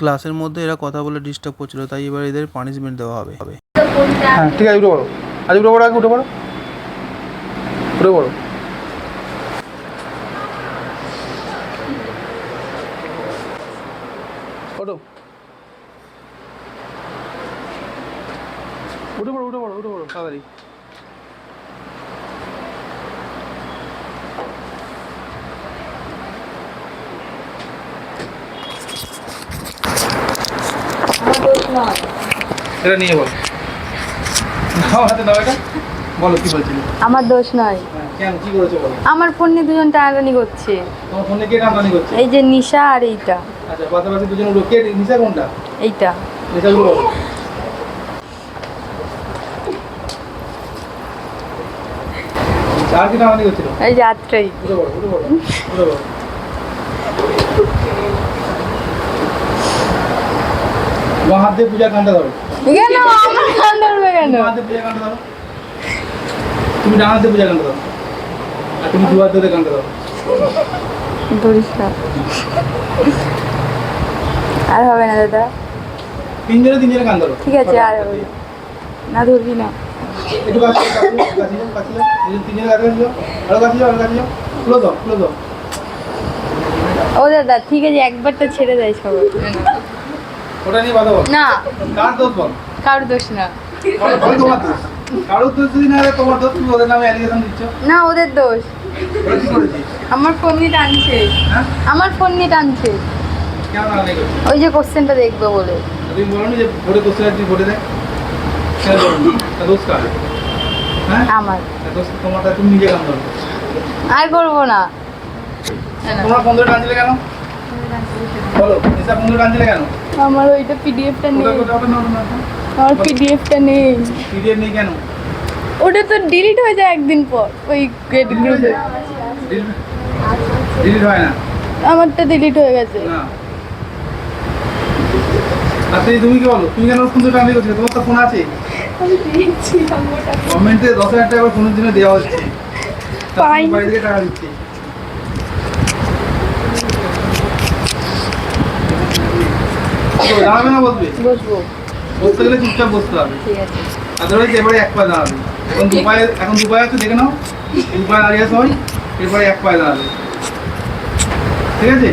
ক্লাসের মধ্যে এরা কথা বলে ডিস্টার্ব করছিল, তাই এবার এদের পানিশমেন্ট দেওয়া হবে। হ্যাঁ ঠিক আছে, উঠে পড়ো। আজ উঠে পড়ো, আগে উঠে পড়ো, উঠে পড়ো। ওঠো, উঠে পড়ো, উঠে পড়ো, উঠে পড়ো তাড়াতাড়ি। এটা নিয়ে বলো, নাও হাতে দাও এটা, বলো কি বলছিলে। আমার দোষ নয়। কেন, কি করেছো বলো। আমার ফোন নিয়ে দুজন টানাটানি করছে। তোমার ফোনে কে টানাটানি করছে? এই যে নিশা আর এইটা। আচ্ছা, পাশাপাশি দুজন উঠো। কে নিশা, কোনটা? এইটা। নিশাগুলো বলো। আর কি টানাটানি করছিল? এই যে আত্রাই। উঠে পড়ো, উঠে পড়ো, উঠে পড়ো। তোমার হাত দিয়ে পূজা গানটা ধরো। কেন আমার গান ধরবে কেন? তুমি হাত দিয়ে পূজা গানটা ধরো। তুমি ডান হাত দিয়ে পূজা গানটা ধরো। আর তুমি দু হাত দিয়ে গানটা ধরো। ধরিস না। আর হবে না দাদা। তিনজনে গান ধরো। ঠিক আছে, আর হবে না, ধরবি না। একটু কাছে যাও, কাছে যাও, কাছে যাও। তিনজনে কাছে যাও, আরো কাছে যাও, আরো কাছে যাও। খুলে দাও, খুলে দাও। ও দাদা ঠিক আছে, একবারটা ছেড়ে দেয় সবাই। ওটা নিয়ে কথা বল। না, কার দোষ বল? কারোর দোষ না। বল তোমার দোষ। কারোর দোষ যদি না হয় তোমার দোষ, তুমি ওদের নামে অ্যালিগেশন দিচ্ছ। না, ওদের দোষ। ওরা কি করেছে? আমার ফোন নিয়ে টানছে। হ্যাঁ? আমার ফোন নিয়ে টানছে। কেন নাগানি করছে? ওই যে কোশ্চেনটা দেখবে বলে। তুমি বলো নি যে ভোটে কোশ্চেন তুই ভোটে দেয়? কেন বলো না? তা দোষ কার? হ্যাঁ? আমার। তা দোষ তোমারটা, তুমি নিজে গান ধরো। আর করবো না। তোমরা ফোন ধরে টানছিলে কেন? বলো, এসব ফোন ধরে টানছিলে কেন? আমার ওইটা পিডিএফটা নেই। ওটা না, না, না। আমার পিডিএফটা নেই। পিডিএফ নেই কেন? ওটা তো ডিলিট হয়ে যায় একদিন পর ওই গ্রেড গ্রুপে। ডিলিট হয় না। আমারটা ডিলিট হয়ে গেছে। না। আচ্ছা, তুমি কি বলো, তুমি কেন ফোন ধরে টানলে করছিলে? তোমার তো ফোন আছে। আমি দিয়েছি আমারটা। গভর্নমেন্টে 10,000 টাকা করে ফোনের জন্য দেওয়া হচ্ছে। পাইনি। বাড়ি থেকে টাকা দিচ্ছে। দাঁড়াবে না, বসবে? বসবো। বসতে গেলে চুপচাপ বসতে হবে। ঠিক আছে। আদারওয়াইজ এবারে এক পায়ে দাঁড়াবে। এখন দু পায়ে আছে, দেখে নাও। দু পায়ে দাঁড়িয়ে আছে, হয় এরপরে এক পায়ে দাঁড়াবে। ঠিক আছে?